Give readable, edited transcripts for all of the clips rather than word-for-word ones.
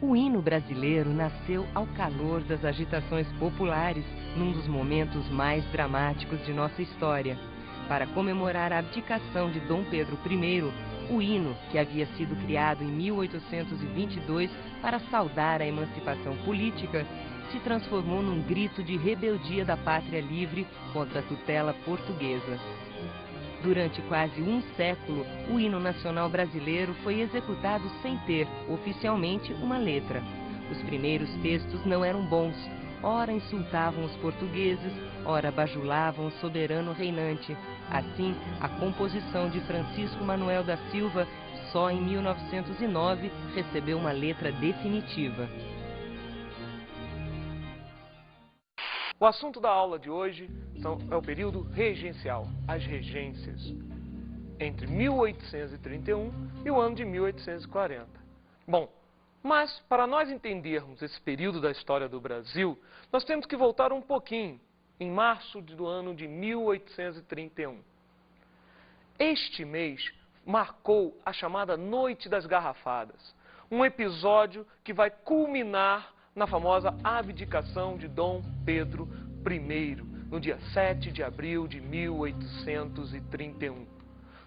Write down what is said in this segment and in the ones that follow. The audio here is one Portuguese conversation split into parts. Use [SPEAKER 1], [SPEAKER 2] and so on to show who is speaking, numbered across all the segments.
[SPEAKER 1] O hino brasileiro nasceu ao calor das agitações populares, num dos momentos mais dramáticos de nossa história. Para comemorar a abdicação de Dom Pedro I, o hino, que havia sido criado em 1822 para saudar a emancipação política, se transformou num grito de rebeldia da pátria livre contra a tutela portuguesa. Durante quase um século, o hino nacional brasileiro foi executado sem ter, oficialmente, uma letra. Os primeiros textos não eram bons, ora insultavam os portugueses, ora bajulavam o soberano reinante. Assim, a composição de Francisco Manuel da Silva, só em 1909, recebeu uma letra definitiva.
[SPEAKER 2] O assunto da aula de hoje é o período regencial, as regências, entre 1831 e o ano de 1840. Bom, mas para nós entendermos esse período da história do Brasil, nós temos que voltar um pouquinho, em março do ano de 1831. Este mês marcou a chamada Noite das Garrafadas, um episódio que vai culminar na famosa abdicação de Dom Pedro I, no dia 7 de abril de 1831.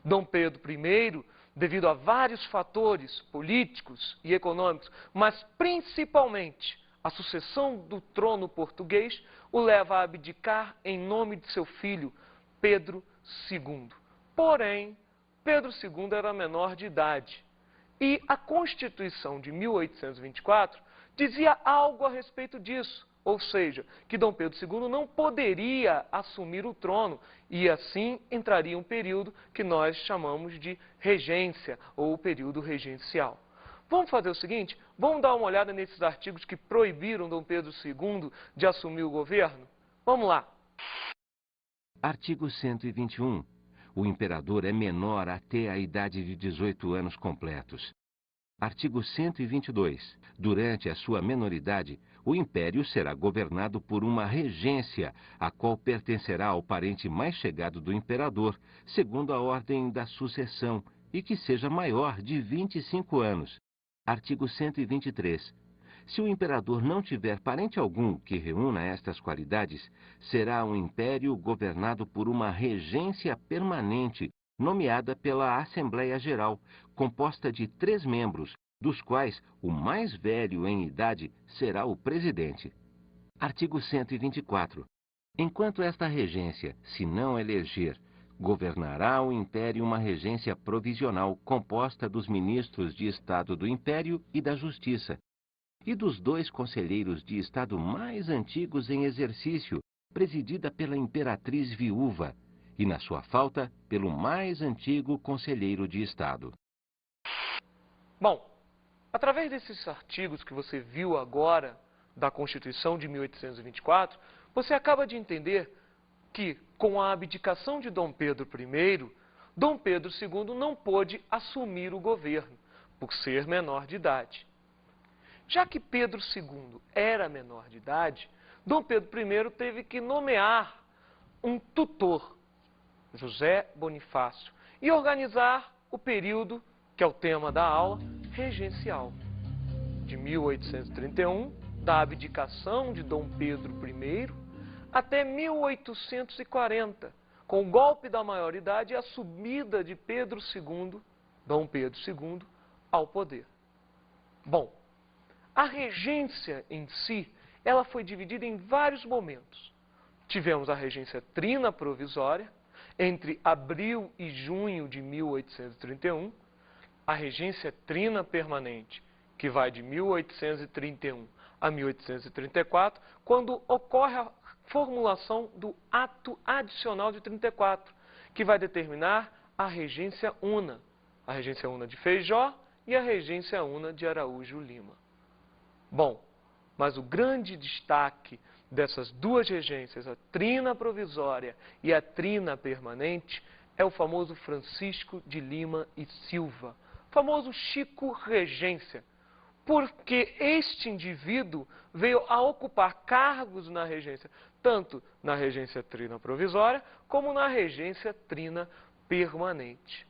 [SPEAKER 2] Dom Pedro I, devido a vários fatores políticos e econômicos, mas principalmente a sucessão do trono português, o leva a abdicar em nome de seu filho, Pedro II. Porém, Pedro II era menor de idade e a Constituição de 1824 dizia algo a respeito disso, ou seja, que Dom Pedro II não poderia assumir o trono e assim entraria um período que nós chamamos de regência ou período regencial. Vamos fazer o seguinte, vamos dar uma olhada nesses artigos que proibiram Dom Pedro II de assumir o governo? Vamos lá.
[SPEAKER 3] Artigo 121. O imperador é menor até a idade de 18 anos completos. Artigo 122. Durante a sua menoridade, o império será governado por uma regência, a qual pertencerá ao parente mais chegado do imperador, segundo a ordem da sucessão, e que seja maior de 25 anos. Artigo 123. Se o imperador não tiver parente algum que reúna estas qualidades, será um império governado por uma regência permanente, nomeada pela Assembleia Geral, composta de 3 membros, dos quais o mais velho em idade será o presidente. Artigo 124. Enquanto esta regência, se não eleger, governará o Império uma regência provisional composta dos ministros de Estado do Império e da Justiça, e dos 2 conselheiros de Estado mais antigos em exercício, presidida pela imperatriz viúva, e, na sua falta, pelo mais antigo conselheiro de Estado.
[SPEAKER 2] Bom, através desses artigos que você viu agora da Constituição de 1824, você acaba de entender que, com a abdicação de Dom Pedro I, Dom Pedro II não pôde assumir o governo, por ser menor de idade. Já que Pedro II era menor de idade, Dom Pedro I teve que nomear um tutor, José Bonifácio, e organizar o período, que é o tema da aula, regencial, de 1831, da abdicação de Dom Pedro I, até 1840, com o golpe da maioridade e a subida de Pedro II, Dom Pedro II, ao poder. Bom, a regência em si, ela foi dividida em vários momentos. Tivemos a regência trina provisória, entre abril e junho de 1831, a regência trina permanente, que vai de 1831 a 1834, quando ocorre a formulação do Ato Adicional de 34, que vai determinar a regência una de Feijó e a regência una de Araújo Lima. Bom, mas o grande destaque dessas 2 regências, a trina provisória e a trina permanente, é o famoso Francisco de Lima e Silva, famoso Chico Regência, porque este indivíduo veio a ocupar cargos na regência, tanto na regência trina provisória, como na regência trina permanente.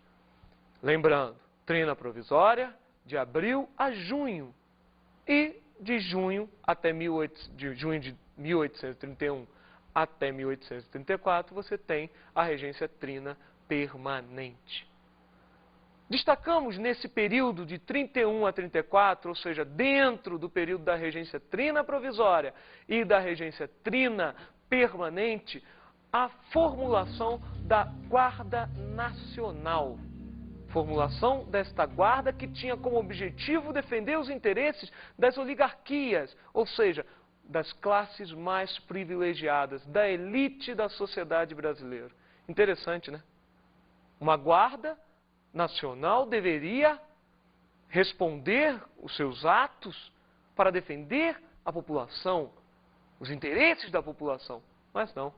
[SPEAKER 2] Lembrando, trina provisória, de abril a junho, E de junho de 1831 até 1834, você tem a regência trina permanente. Destacamos nesse período de 31 a 34, ou seja, dentro do período da regência trina provisória e da regência trina permanente, a formulação da Guarda Nacional. Formulação desta guarda que tinha como objetivo defender os interesses das oligarquias, ou seja, das classes mais privilegiadas, da elite da sociedade brasileira. Interessante, né? Uma guarda nacional deveria responder os seus atos para defender a população, os interesses da população, mas não.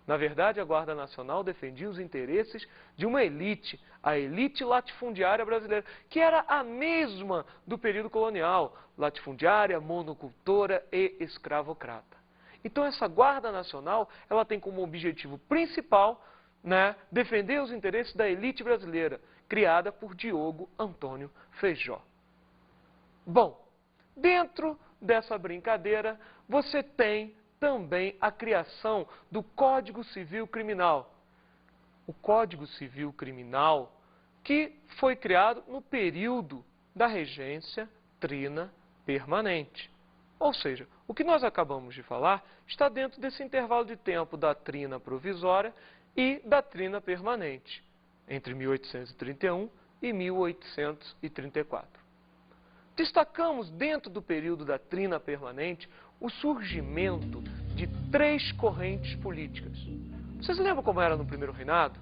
[SPEAKER 2] Na verdade, a Guarda Nacional defendia os interesses de uma elite, a elite latifundiária brasileira, que era a mesma do período colonial, latifundiária, monocultora e escravocrata. Então, essa Guarda Nacional, ela tem como objetivo principal, defender os interesses da elite brasileira, criada por Diogo Antônio Feijó. Bom, dentro dessa brincadeira, você tem também a criação do Código Civil Criminal. O Código Civil Criminal que foi criado no período da regência trina permanente. Ou seja, o que nós acabamos de falar está dentro desse intervalo de tempo da trina provisória e da trina permanente, entre 1831 e 1834. Destacamos dentro do período da trina permanente o surgimento de 3 correntes políticas. Vocês lembram como era no primeiro reinado?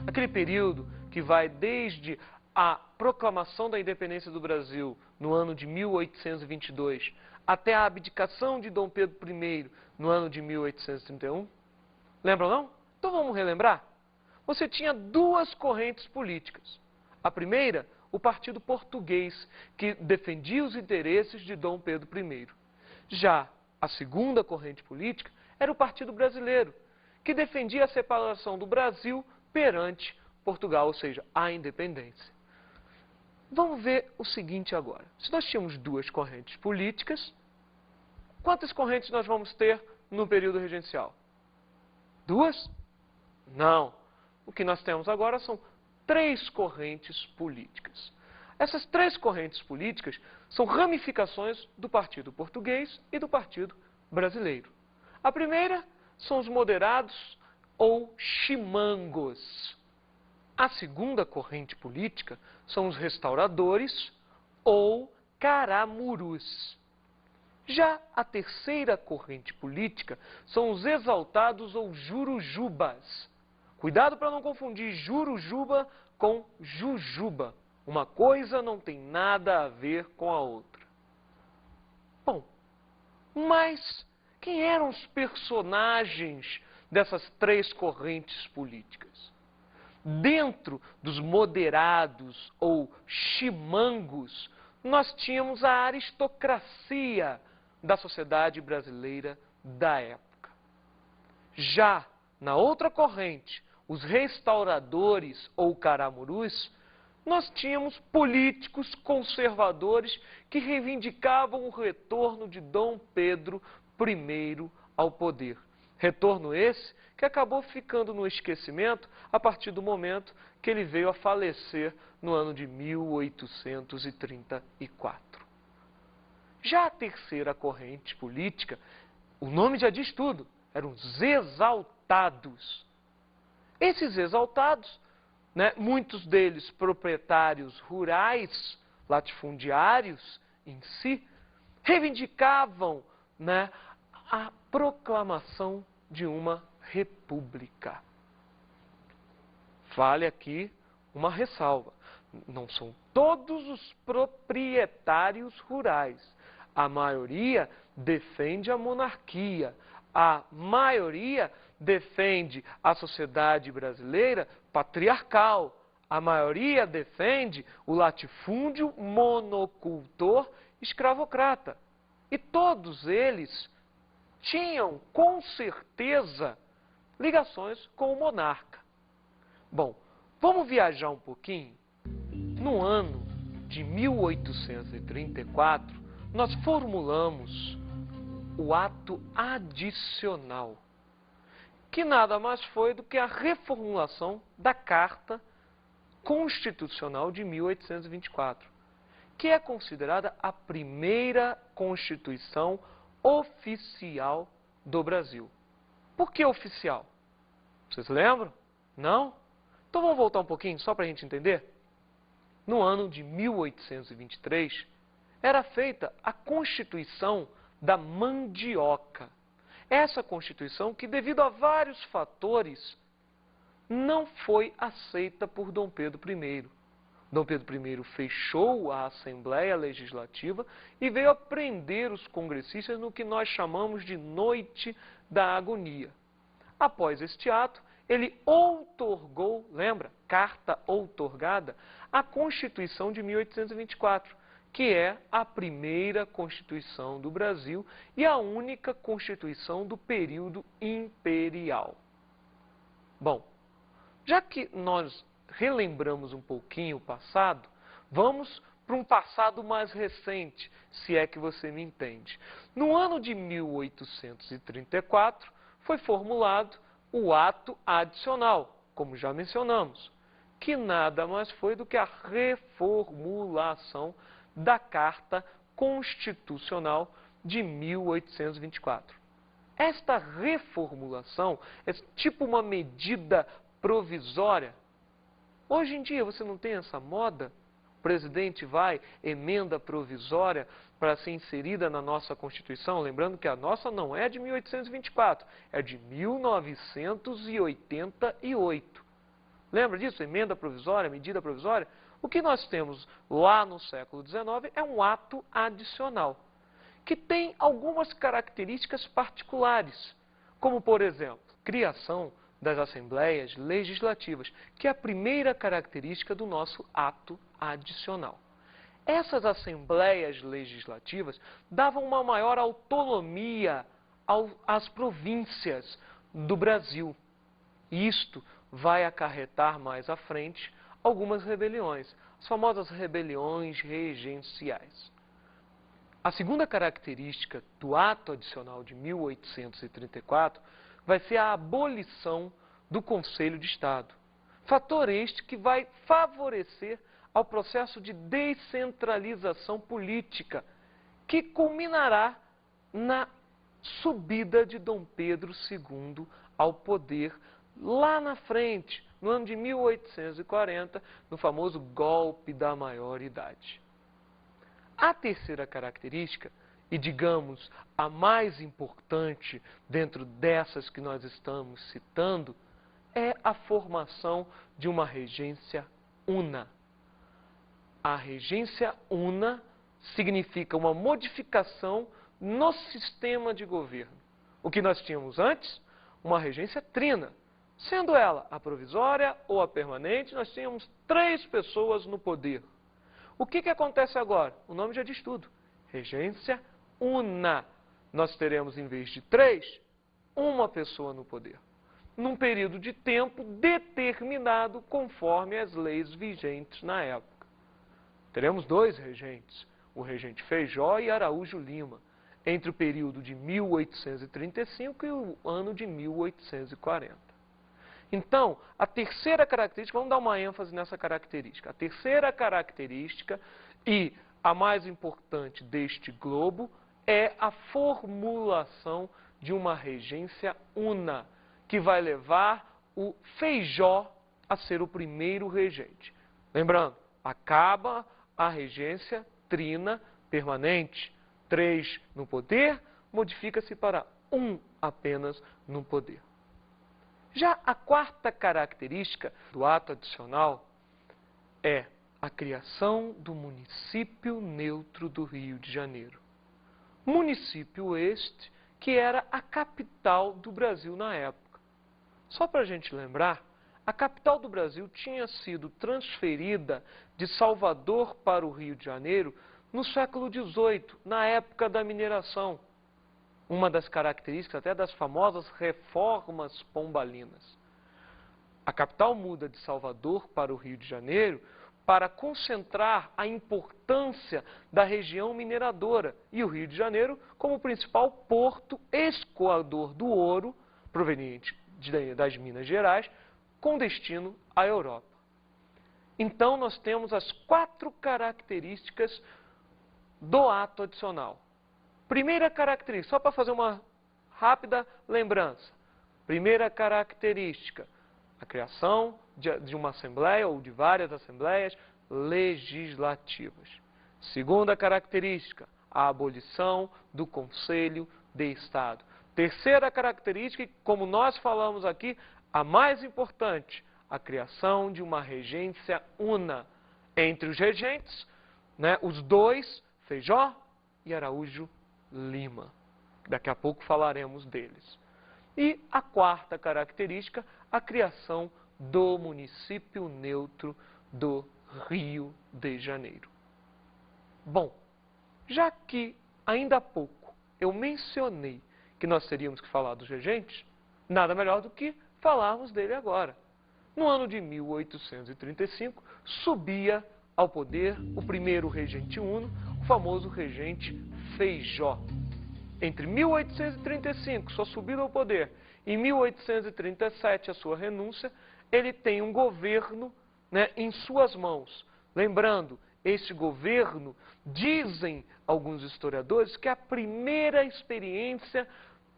[SPEAKER 2] Aquele período que vai desde a proclamação da independência do Brasil no ano de 1822 até a abdicação de Dom Pedro I no ano de 1831? Lembram não? Então vamos relembrar? Você tinha 2 correntes políticas. A primeira, o Partido Português, que defendia os interesses de Dom Pedro I. Já a segunda corrente política era o Partido Brasileiro, que defendia a separação do Brasil perante Portugal, ou seja, a independência. Vamos ver o seguinte agora. Se nós tínhamos 2 correntes políticas, quantas correntes nós vamos ter no período regencial? 2? Não. O que nós temos agora são 3 correntes políticas. Essas 3 correntes políticas são ramificações do Partido Português e do Partido Brasileiro. A primeira são os moderados ou chimangos. A segunda corrente política são os restauradores ou caramurus. Já a terceira corrente política são os exaltados ou jurujubas. Cuidado para não confundir jurujuba com jujuba. Uma coisa não tem nada a ver com a outra. Bom, mas quem eram os personagens dessas 3 correntes políticas? Dentro dos moderados ou chimangos, nós tínhamos a aristocracia da sociedade brasileira da época. Já na outra corrente, os restauradores ou caramurus, nós tínhamos políticos conservadores que reivindicavam o retorno de Dom Pedro I ao poder. Retorno esse que acabou ficando no esquecimento a partir do momento que ele veio a falecer no ano de 1834. Já a terceira corrente política, o nome já diz tudo, eram os exaltados. Esses exaltados, muitos deles proprietários rurais, latifundiários em si, reivindicavam a proclamação de uma república. Vale aqui uma ressalva. Não são todos os proprietários rurais. A maioria defende a monarquia. A maioria defende a sociedade brasileira patriarcal. A maioria defende o latifúndio monocultor escravocrata. E todos eles tinham, com certeza, ligações com o monarca. Bom, vamos viajar um pouquinho. No ano de 1834, nós formulamos o ato adicional, que nada mais foi do que a reformulação da Carta Constitucional de 1824, que é considerada a primeira Constituição oficial do Brasil. Por que oficial? Vocês lembram? Não? Então vamos voltar um pouquinho, só para a gente entender? No ano de 1823, era feita a Constituição da Mandioca. Essa Constituição que, devido a vários fatores, não foi aceita por Dom Pedro I. Dom Pedro I fechou a Assembleia Legislativa e veio a prender os congressistas no que nós chamamos de Noite da Agonia. Após este ato, ele outorgou, lembra, carta outorgada, a Constituição de 1824, que é a primeira Constituição do Brasil e a única Constituição do período imperial. Bom, já que nós relembramos um pouquinho o passado, vamos para um passado mais recente, se é que você me entende. No ano de 1834, foi formulado o ato adicional, como já mencionamos, que nada mais foi do que a reformulação da Carta Constitucional de 1824. Esta reformulação é tipo uma medida provisória. Hoje em dia você não tem essa moda? O presidente vai, emenda provisória para ser inserida na nossa Constituição, lembrando que a nossa não é de 1824, é de 1988. Lembra disso? Emenda provisória, medida provisória? O que nós temos lá no século XIX é um ato adicional, que tem algumas características particulares, como, por exemplo, criação das Assembleias Legislativas, que é a primeira característica do nosso ato adicional. Essas Assembleias Legislativas davam uma maior autonomia às províncias do Brasil. Isto vai acarretar mais à frente algumas rebeliões, as famosas rebeliões regenciais. A segunda característica do ato adicional de 1834 vai ser a abolição do Conselho de Estado. Fator este que vai favorecer ao processo de descentralização política, que culminará na subida de Dom Pedro II ao poder lá na frente, no ano de 1840, no famoso golpe da maioridade. A terceira característica, e digamos a mais importante dentro dessas que nós estamos citando, é a formação de uma regência una. A regência una significa uma modificação no sistema de governo. O que nós tínhamos antes, uma regência trina. Sendo ela a provisória ou a permanente, nós tínhamos 3 pessoas no poder. O que acontece agora? O nome já diz tudo. Regência una. Nós teremos, em vez de 3, uma pessoa no poder, num período de tempo determinado conforme as leis vigentes na época. Teremos 2 regentes, o regente Feijó e Araújo Lima, entre o período de 1835 e o ano de 1840. Então, a terceira característica, vamos dar uma ênfase nessa característica. A terceira característica e a mais importante deste globo é a formulação de uma regência una, que vai levar o Feijó a ser o primeiro regente. Lembrando, acaba a regência trina permanente. 3 no poder, modifica-se para 1 apenas no poder. Já a quarta característica do ato adicional é a criação do município neutro do Rio de Janeiro. Município este que era a capital do Brasil na época. Só para a gente lembrar, a capital do Brasil tinha sido transferida de Salvador para o Rio de Janeiro no século XVIII, na época da mineração. Uma das características até das famosas reformas pombalinas. A capital muda de Salvador para o Rio de Janeiro para concentrar a importância da região mineradora e o Rio de Janeiro como principal porto escoador do ouro proveniente das Minas Gerais com destino à Europa. Então, nós temos as 4 características do ato adicional. Primeira característica, só para fazer uma rápida lembrança. Primeira característica, a criação de uma assembleia ou de várias assembleias legislativas. Segunda característica, a abolição do Conselho de Estado. Terceira característica, como nós falamos aqui, a mais importante, a criação de uma regência una entre os regentes, né, os dois, Feijó e Araújo Lima. Daqui a pouco falaremos deles. E a quarta característica, a criação do município neutro do Rio de Janeiro. Bom, já que ainda há pouco eu mencionei que nós teríamos que falar dos regentes, nada melhor do que falarmos dele agora. No ano de 1835, subia ao poder o primeiro regente uno, o famoso regente Feijó. Entre 1835, sua subida ao poder, e 1837, a sua renúncia, ele tem um governo, né, em suas mãos. Lembrando, este governo, dizem alguns historiadores, que é a primeira experiência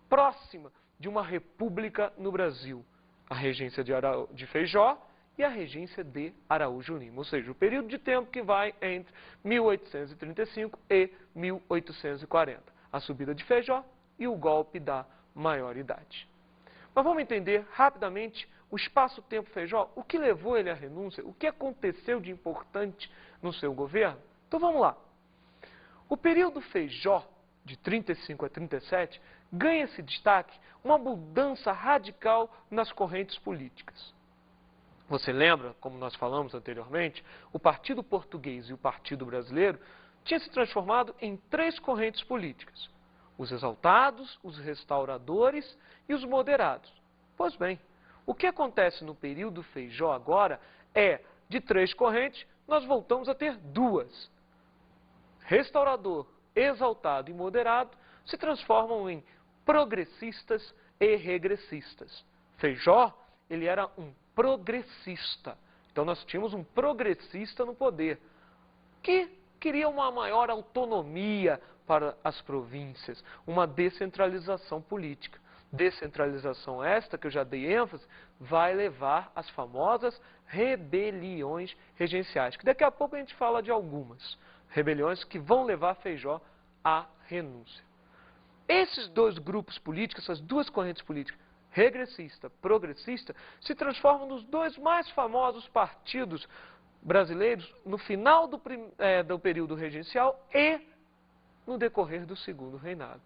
[SPEAKER 2] próxima de uma república no Brasil. A regência de Feijó e a regência de Araújo Lima. Ou seja, o período de tempo que vai entre 1835 e 1840. A subida de Feijó e o golpe da maioridade. Mas vamos entender rapidamente o espaço-tempo Feijó, o que levou ele à renúncia, o que aconteceu de importante no seu governo. Então vamos lá. O período Feijó, de 35 a 37, ganha-se destaque uma mudança radical nas correntes políticas. Você lembra, como nós falamos anteriormente, o Partido Português e o Partido Brasileiro tinham se transformado em 3 correntes políticas: os exaltados, os restauradores e os moderados. Pois bem, o que acontece no período Feijó agora é, de 3 correntes, nós voltamos a ter 2. Restaurador, exaltado e moderado se transformam em progressistas e regressistas. Feijó, ele era um progressista. Então nós tínhamos um progressista no poder, que queria uma maior autonomia para as províncias, uma descentralização política. Descentralização esta, que eu já dei ênfase, vai levar às famosas rebeliões regenciais, que daqui a pouco a gente fala de algumas rebeliões que vão levar Feijó à renúncia. Esses 2 grupos políticos, essas 2 correntes políticas, regressista, progressista, se transformam nos 2 mais famosos partidos brasileiros no final do período regencial e no decorrer do segundo reinado.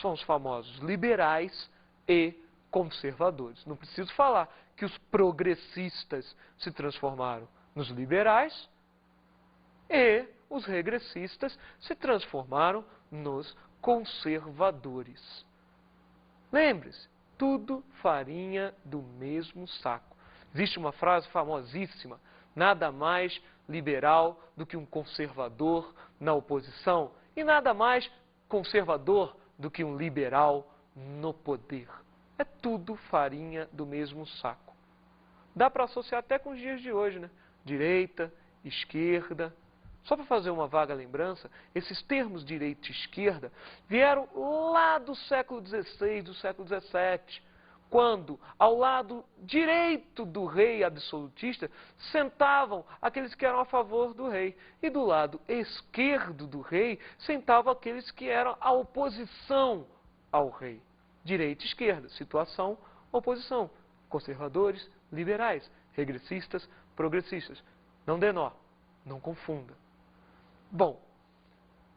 [SPEAKER 2] São os famosos liberais e conservadores. Não preciso falar que os progressistas se transformaram nos liberais e os regressistas se transformaram nos conservadores. Lembre-se, tudo farinha do mesmo saco. Existe uma frase famosíssima: nada mais liberal do que um conservador na oposição e nada mais conservador do que um liberal no poder. É tudo farinha do mesmo saco. Dá para associar até com os dias de hoje, né? Direita, esquerda. Só para fazer uma vaga lembrança, esses termos direita e esquerda vieram lá do século XVI, do século XVII, quando ao lado direito do rei absolutista sentavam aqueles que eram a favor do rei, e do lado esquerdo do rei sentavam aqueles que eram a oposição ao rei. Direita e esquerda, situação, oposição, conservadores, liberais, regressistas, progressistas. Não dê nó, não confunda. Bom,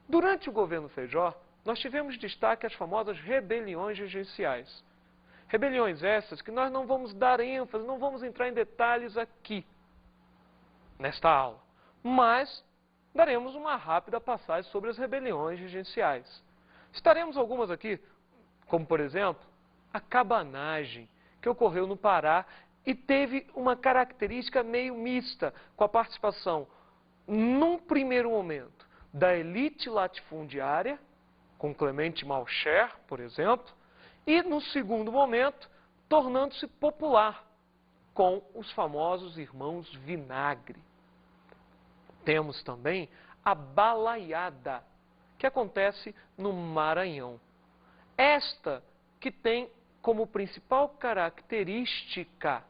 [SPEAKER 2] durante o governo Feijó, nós tivemos destaque às famosas rebeliões regenciais. Rebeliões essas que nós não vamos dar ênfase, não vamos entrar em detalhes aqui, nesta aula. Mas daremos uma rápida passagem sobre as rebeliões regenciais. Citaremos algumas aqui, como por exemplo, a cabanagem, que ocorreu no Pará e teve uma característica meio mista, com a participação, num primeiro momento, da elite latifundiária, com Clemente Malcher, por exemplo, e no segundo momento, tornando-se popular, com os famosos irmãos Vinagre. Temos também a balaiada, que acontece no Maranhão. Esta que tem como principal característica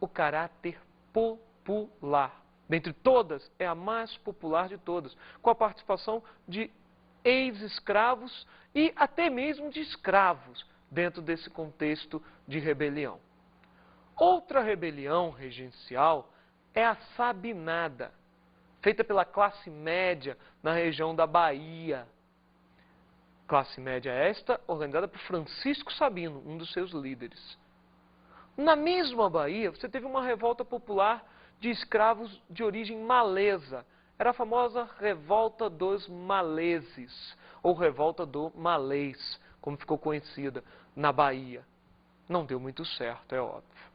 [SPEAKER 2] o caráter popular. Dentre todas, é a mais popular de todas, com a participação de ex-escravos e até mesmo de escravos dentro desse contexto de rebelião. Outra rebelião regencial é a Sabinada, feita pela classe média na região da Bahia. Classe média esta organizada por Francisco Sabino, um dos seus líderes. Na mesma Bahia, você teve uma revolta popular de escravos de origem malesa. Era a famosa Revolta dos Maleses, ou Revolta do Malês, como ficou conhecida na Bahia. Não deu muito certo, é óbvio.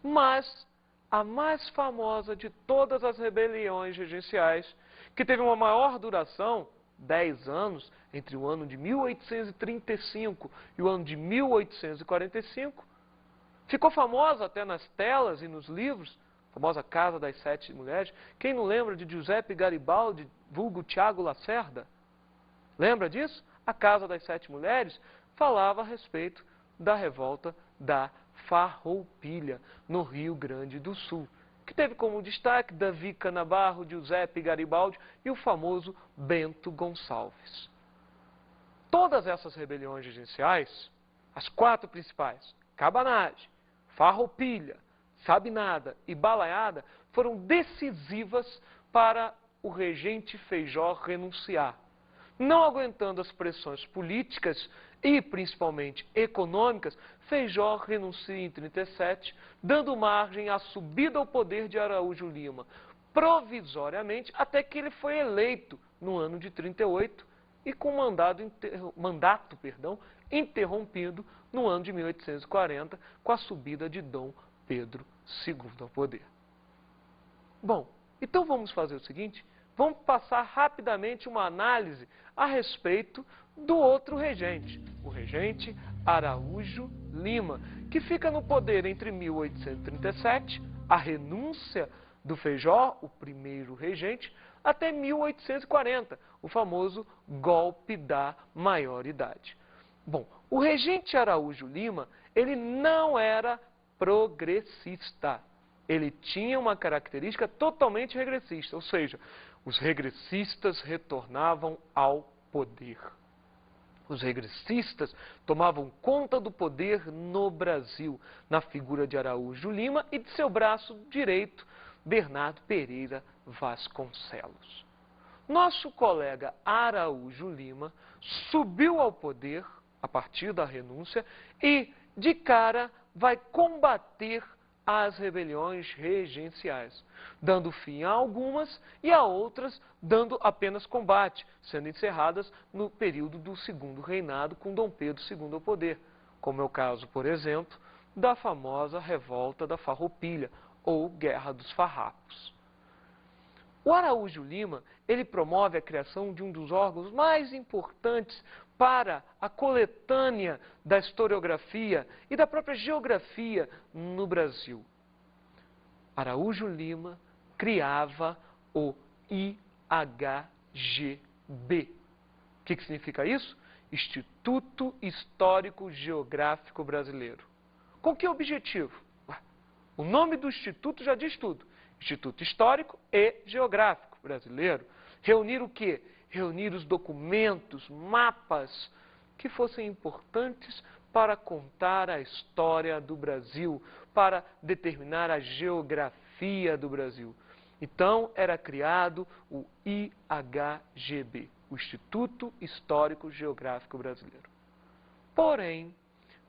[SPEAKER 2] Mas a mais famosa de todas as rebeliões regenciais, que teve uma maior duração, 10 anos, entre o ano de 1835 e o ano de 1845, ficou famosa até nas telas e nos livros, a famosa Casa das Sete Mulheres. Quem não lembra de Giuseppe Garibaldi, vulgo Tiago Lacerda? Lembra disso? A Casa das Sete Mulheres falava a respeito da revolta da Farroupilha, no Rio Grande do Sul, que teve como destaque Davi Canabarro, Giuseppe Garibaldi e o famoso Bento Gonçalves. Todas essas rebeliões regenciais, as 4 principais, Cabanagem, Farroupilha, Sabinada e Balaiada, foram decisivas para o regente Feijó renunciar. Não aguentando as pressões políticas e principalmente econômicas, Feijó renuncia em 37, dando margem à subida ao poder de Araújo Lima, provisoriamente, até que ele foi eleito no ano de 38 e com mandato interrompido no ano de 1840, com a subida de Dom Pedro II ao poder. Bom, então vamos fazer o seguinte, vamos passar rapidamente uma análise a respeito do outro regente, o regente Araújo Lima, que fica no poder entre 1837, a renúncia do Feijó, o primeiro regente, até 1840, o famoso golpe da maioridade. Bom, o regente Araújo Lima, ele não era progressista. Ele tinha uma característica totalmente regressista, ou seja, os regressistas retornavam ao poder. Os regressistas tomavam conta do poder no Brasil, na figura de Araújo Lima e de seu braço direito, Bernardo Pereira Vasconcelos. Nosso colega Araújo Lima subiu ao poder a partir da renúncia e, de cara, vai combater as rebeliões regenciais, dando fim a algumas e a outras dando apenas combate, sendo encerradas no período do segundo reinado com Dom Pedro II ao poder, como é o caso, por exemplo, da famosa Revolta da Farroupilha, ou Guerra dos Farrapos. O Araújo Lima, ele promove a criação de um dos órgãos mais importantes para a coletânea da historiografia e da própria geografia no Brasil. Araújo Lima criava o IHGB. O que significa isso? Instituto Histórico Geográfico Brasileiro. Com que objetivo? O nome do instituto já diz tudo. Instituto Histórico e Geográfico Brasileiro. Reunir o quê? Reunir os documentos, mapas que fossem importantes para contar a história do Brasil, para determinar a geografia do Brasil. Então, era criado o IHGB, o Instituto Histórico Geográfico Brasileiro. Porém,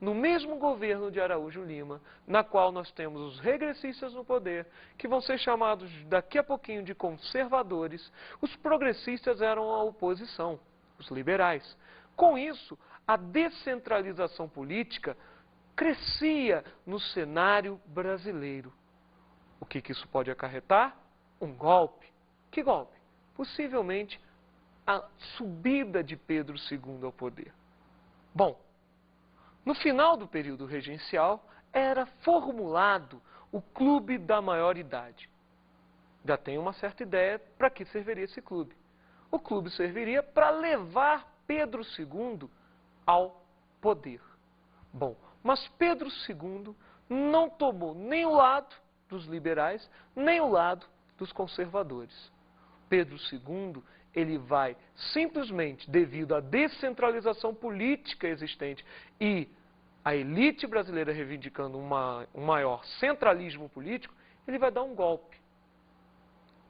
[SPEAKER 2] no mesmo governo de Araújo Lima, na qual nós temos os regressistas no poder, que vão ser chamados daqui a pouquinho de conservadores, os progressistas eram a oposição, os liberais. Com isso, a descentralização política crescia no cenário brasileiro. O que isso pode acarretar? Um golpe. Que golpe? Possivelmente a subida de Pedro II ao poder. Bom, no final do período regencial, era formulado o Clube da Maioridade. Já tem uma certa ideia para que serviria esse clube. O clube serviria para levar Pedro II ao poder. Bom, mas Pedro II não tomou nem o lado dos liberais, nem o lado dos conservadores. Pedro II, ele vai simplesmente, devido à descentralização política existente e a elite brasileira reivindicando um maior centralismo político, ele vai dar um golpe.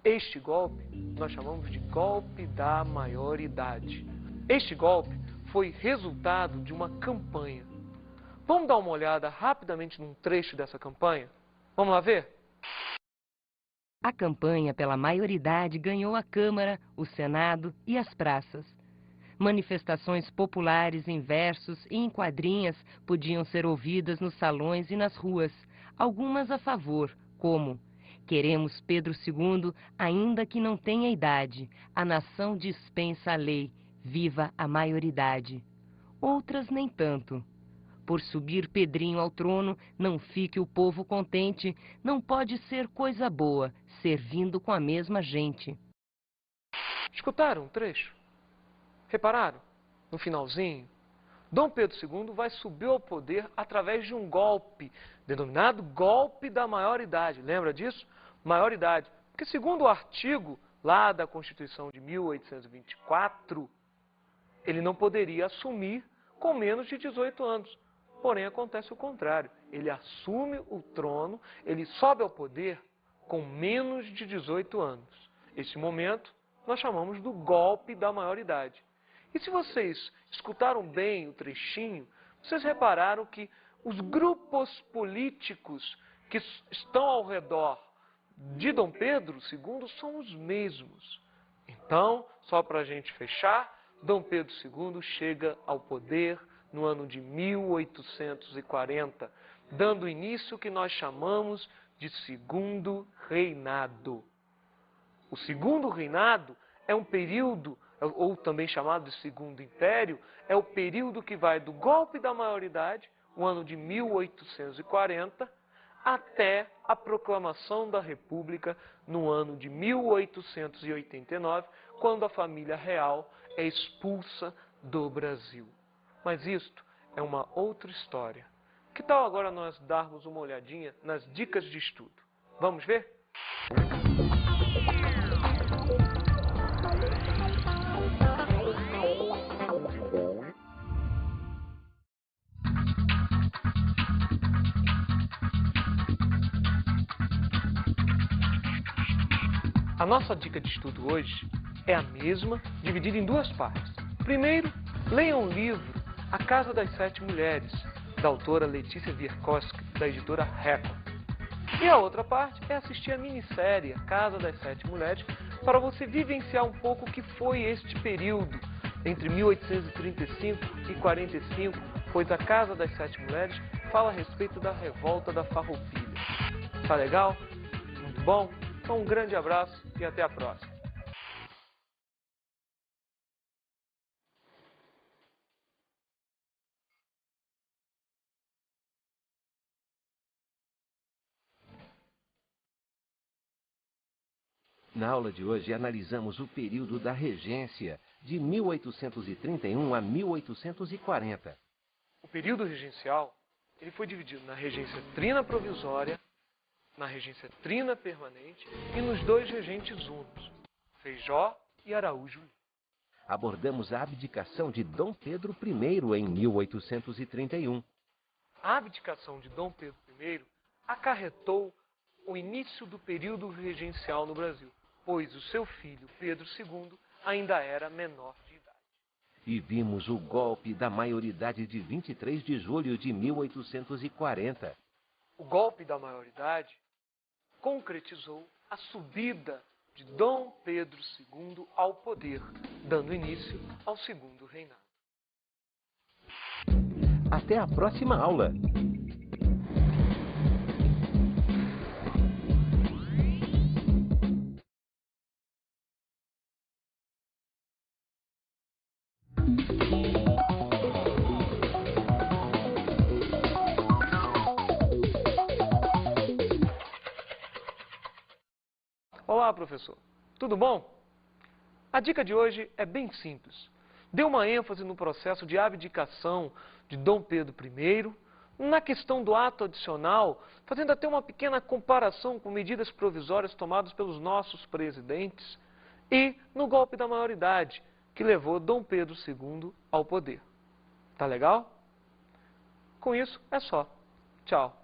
[SPEAKER 2] Este golpe nós chamamos de golpe da maioridade. Este golpe foi resultado de uma campanha. Vamos dar uma olhada rapidamente num trecho dessa campanha? Vamos lá ver?
[SPEAKER 1] A campanha pela maioridade ganhou a Câmara, o Senado e as praças. Manifestações populares em versos e em quadrinhas podiam ser ouvidas nos salões e nas ruas, algumas a favor, como: queremos Pedro II, ainda que não tenha idade, a nação dispensa a lei, viva a maioridade. Outras nem tanto. Por subir Pedrinho ao trono, não fique o povo contente, não pode ser coisa boa, servindo com a mesma gente.
[SPEAKER 2] Escutaram o trecho? Repararam? No finalzinho, Dom Pedro II vai subir ao poder através de um golpe, denominado golpe da maioridade. Lembra disso? Maioridade. Porque segundo o artigo lá da Constituição de 1824, ele não poderia assumir com menos de 18 anos. Porém, acontece o contrário. Ele assume o trono, ele sobe ao poder com menos de 18 anos. Esse momento nós chamamos do golpe da maioridade. E se vocês escutaram bem o trechinho, vocês repararam que os grupos políticos que estão ao redor de Dom Pedro II são os mesmos. Então, só para a gente fechar, Dom Pedro II chega ao poder no ano de 1840, dando início ao que nós chamamos de Segundo Reinado. O Segundo Reinado é um período, ou também chamado de Segundo Império, é o período que vai do golpe da maioridade, o ano de 1840, até a proclamação da República no ano de 1889, quando a família real é expulsa do Brasil. Mas isto é uma outra história. Que tal agora nós darmos uma olhadinha nas dicas de estudo? Vamos ver? A nossa dica de estudo hoje é a mesma, dividida em duas partes. Primeiro, leiam o livro A Casa das Sete Mulheres, da autora Letícia Wiercowski, da editora Record. E a outra parte é assistir a minissérie A Casa das Sete Mulheres, para você vivenciar um pouco o que foi este período entre 1835 e 45, pois A Casa das Sete Mulheres fala a respeito da revolta da Farroupilha. Tá legal? Muito bom? Então um grande abraço e até a próxima.
[SPEAKER 3] Na aula de hoje, analisamos o período da regência, de 1831 a 1840.
[SPEAKER 2] O período regencial ele foi dividido na regência trina provisória, na regência trina permanente e nos dois regentes unos, Feijó e Araújo.
[SPEAKER 3] Abordamos a abdicação de Dom Pedro I em 1831.
[SPEAKER 2] A abdicação de Dom Pedro I acarretou o início do período regencial no Brasil, pois o seu filho, Pedro II, ainda era menor de idade.
[SPEAKER 3] E vimos o golpe da maioridade de 23 de julho de 1840.
[SPEAKER 2] O golpe da maioridade concretizou a subida de Dom Pedro II ao poder, dando início ao Segundo Reinado.
[SPEAKER 3] Até a próxima aula!
[SPEAKER 2] Olá, professor. Tudo bom? A dica de hoje é bem simples. Dê uma ênfase no processo de abdicação de Dom Pedro I, na questão do ato adicional, fazendo até uma pequena comparação com medidas provisórias tomadas pelos nossos presidentes, e no golpe da maioridade, que levou Dom Pedro II ao poder. Tá legal? Com isso, é só. Tchau.